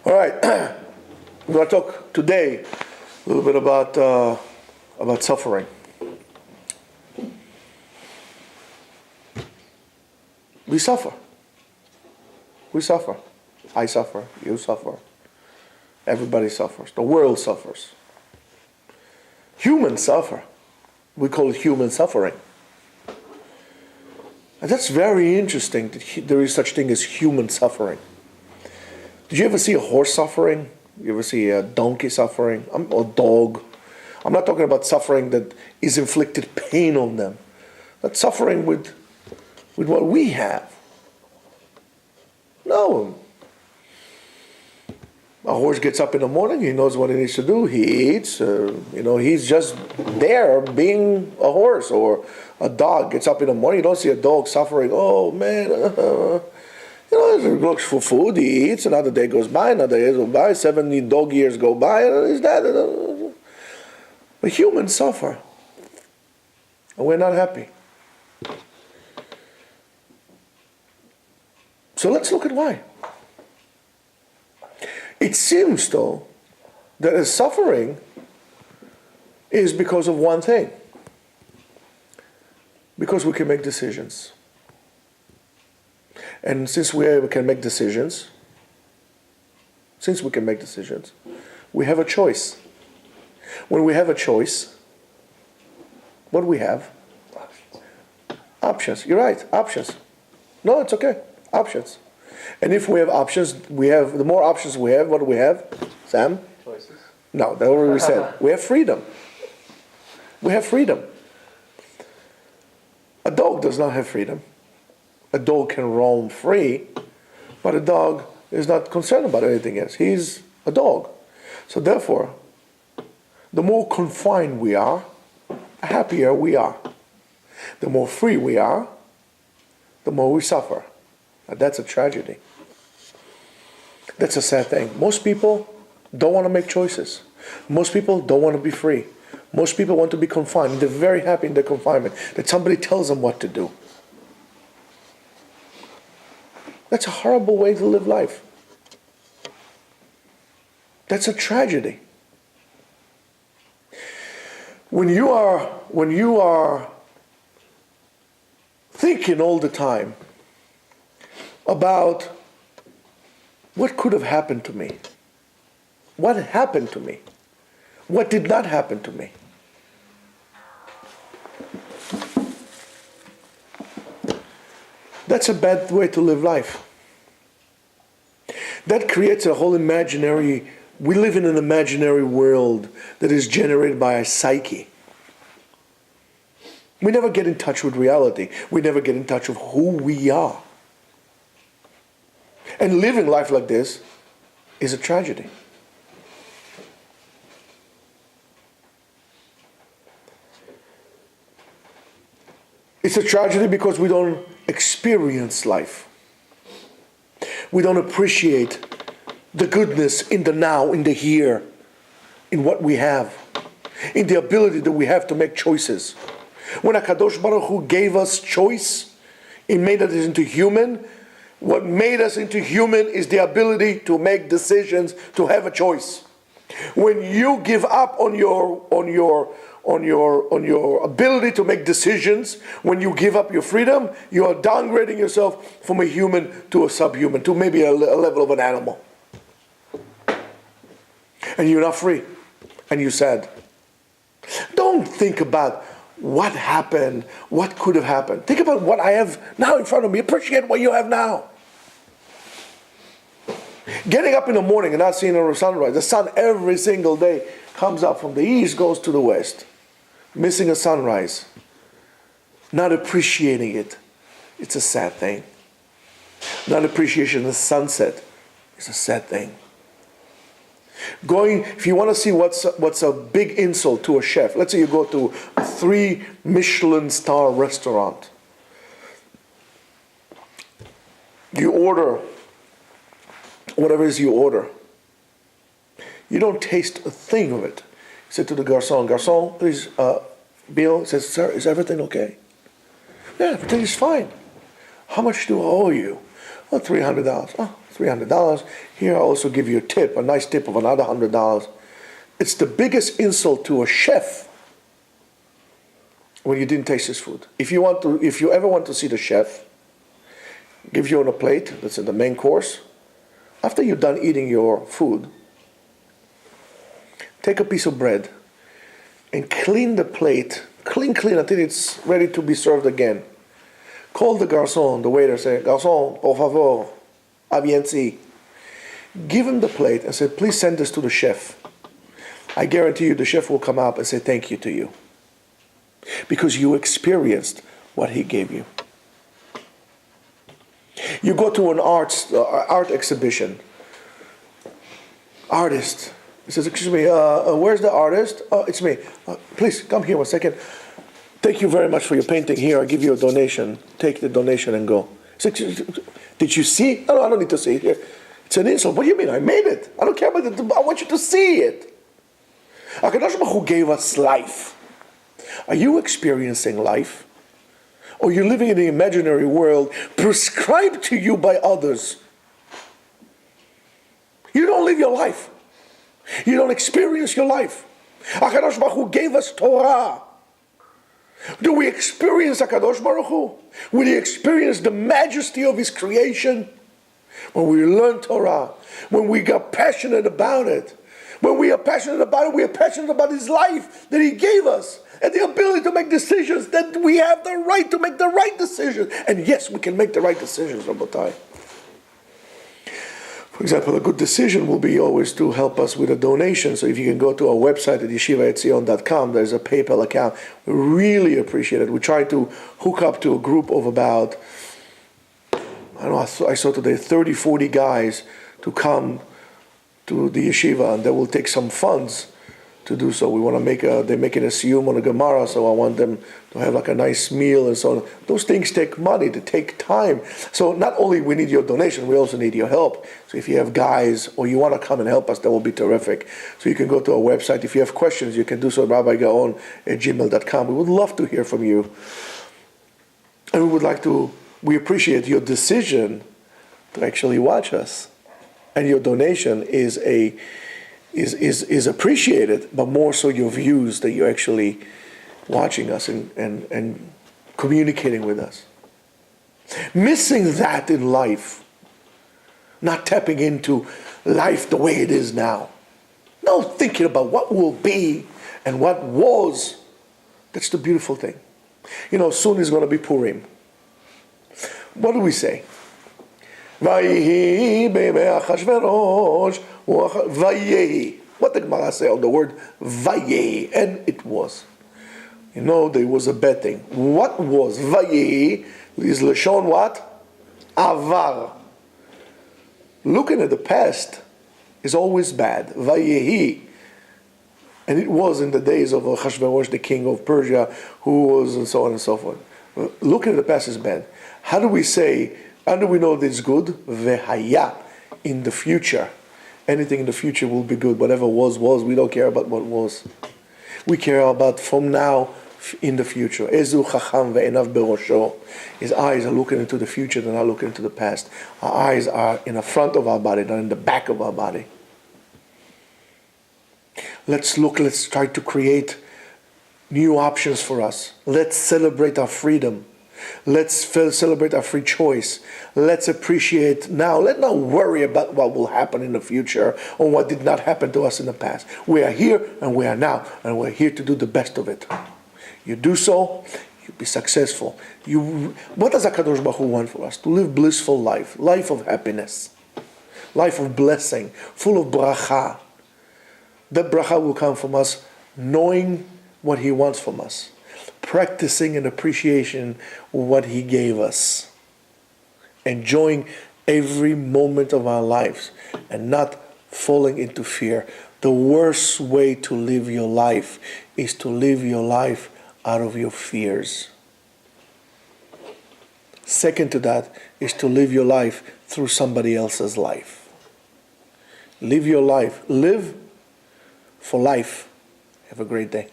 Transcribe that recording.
All right, we're going to talk today a little bit about suffering. We suffer. We suffer. I suffer. You suffer. Everybody suffers. The world suffers. Humans suffer. We call it human suffering. And that's very interesting that there is such thing as human suffering. Did you ever see a horse suffering? You ever see a donkey suffering? Or a dog? I'm not talking about suffering that is inflicted pain on them. That's suffering with what we have. No. A horse gets up in the morning, he knows what he needs to do, he eats, he's just there being a horse. Or a dog gets up in the morning, you don't see a dog suffering, oh man, he looks for food, he eats, another day goes by, another day goes by, 70 dog years go by, and he's dead. But humans suffer, and we're not happy. So let's look at why. It seems, though, that the suffering is because of one thing. Because we can make decisions. And since we can make decisions, we have a choice. When we have a choice, what do we have? Options. You're right, options. No, it's okay. Options. And if we have options, the more options we have, what do we have? Sam? Choices. No, that's what we said. We have freedom. We have freedom. A dog does not have freedom. A dog can roam free, but a dog is not concerned about anything else. He's a dog. So therefore, the more confined we are, the happier we are. The more free we are, the more we suffer. And that's a tragedy. That's a sad thing. Most people don't want to make choices. Most people don't want to be free. Most people want to be confined. They're very happy in their confinement, that somebody tells them what to do. That's a horrible way to live life. That's a tragedy. When you are thinking all the time about what could have happened to me, what happened to me, what did not happen to me, that's a bad way to live life. That creates a whole we live in an imaginary world that is generated by a psyche. We never get in touch with reality. We never get in touch with who we are. And living life like this is a tragedy. It's a tragedy because we don't experience life. We don't appreciate the goodness in the now, in the here, in what we have, in the ability that we have to make choices. When HaKadosh Baruch Hu gave us choice, He made us into human. What made us into human is the ability to make decisions, to have a choice. When you give up on your ability to make decisions, when you give up your freedom, you are downgrading yourself from a human to a subhuman, to maybe a level of an animal. And you're not free. And you're sad. Don't think about what happened, what could have happened. Think about what I have now in front of me. Appreciate what you have now. Getting up in the morning and not seeing a sunrise. The sun every single day comes up from the east, goes to the west. Missing a sunrise. Not appreciating it. It's a sad thing. Not appreciation of the sunset. It's a sad thing. If you want to see what's a big insult to a chef, let's say you go to a 3 Michelin star restaurant. You order whatever it is you order. You don't taste a thing of it. You say to the garçon, please, bill. He says, sir, is everything okay? Yeah, everything is fine. How much do I owe you? Oh, $300. Oh, $300. Here I also give you a tip, a nice tip of another $100. It's the biggest insult to a chef when you didn't taste his food. If you ever want to see the chef, gives you on a plate, that's in the main course. After you're done eating your food, take a piece of bread and clean the plate, clean until it's ready to be served again. Call the garçon, the waiter, say, "Garçon, por favor, avienci." Give him the plate and say, "Please send this to the chef." I guarantee you the chef will come up and say thank you to you. Because you experienced what he gave you. You go to an art exhibition. Artist. He says, "Excuse me, where's the artist?" "Oh, it's me." "Please, come here 1 second. Thank you very much for your painting. Here, I'll give you a donation. Take the donation and go." He says, "Did you see?" "No, I don't need to see it here." It's an insult. "What do you mean? I made it. I don't care about it. I want you to see it." HaKadosh Baruch Hu gave us life. Are you experiencing life? Or you're living in the imaginary world prescribed to you by others? You don't live your life. You don't experience your life. HaKadosh Baruch Hu gave us Torah. Do we experience HaKadosh Baruch Hu? Will we experience the majesty of His creation? When we learn Torah, when we got passionate about it, when we are passionate about it, we are passionate about His life that He gave us, and the ability to make decisions, that we have the right to make the right decisions. And yes, we can make the right decisions, Rabotai. For example, a good decision will be always to help us with a donation. So if you can go to our website at yeshiva.etzion.com, there's a PayPal account. We really appreciate it. We try to hook up to a group of about, I saw today 30, 40 guys to come to the yeshiva, and they will take some funds to do so. We want to they're making a siyum on a Gemara, so I want them to have like a nice meal and so on. Those things take money, they take time. So not only we need your donation, we also need your help. So if you have guys or you want to come and help us, that will be terrific. So you can go to our website. If you have questions, you can do so at rabbigaon@gmail.com. We would love to hear from you. And we appreciate your decision to actually watch us. And your donation is appreciated, but more so your views that you're actually watching us and communicating with us. Missing that in life, not tapping into life the way it is now. No thinking about what will be and what was. That's the beautiful thing. Soon is going to be Purim. What do we say? Vayehi be'mei Achashverosh Vayehi. What the Gemara say on the word Vayehi? And it was. There was a bad thing. What was? Vayehi is Lashon what? Avar. Looking at the past is always bad. Vayehi. And it was in the days of Achashverosh, the king of Persia, who was, and so on and so forth. Looking at the past is bad. How do we know that it's good? Vehaya, in the future. Anything in the future will be good. Whatever was. We don't care about what was. We care about from now in the future. Ezu chacham ve'enav berosho. His eyes are looking into the future, they're not looking into the past. Our eyes are in the front of our body, not in the back of our body. Let's try to create new options for us. Let's celebrate our freedom. Let's celebrate our free choice. Let's appreciate now. Let's not worry about what will happen in the future or what did not happen to us in the past. We are here and we are now, and we're here to do the best of it. You do so, you'll be successful. What does HaKadosh Baruch Hu want for us? To live blissful life of happiness, life of blessing, full of bracha. That bracha will come from us knowing what He wants from us, practicing an appreciation of what He gave us, enjoying every moment of our lives and not falling into fear. The worst way to live your life is to live your life out of your fears. Second to that is to live your life through somebody else's life. Live your life. Live for life. Have a great day.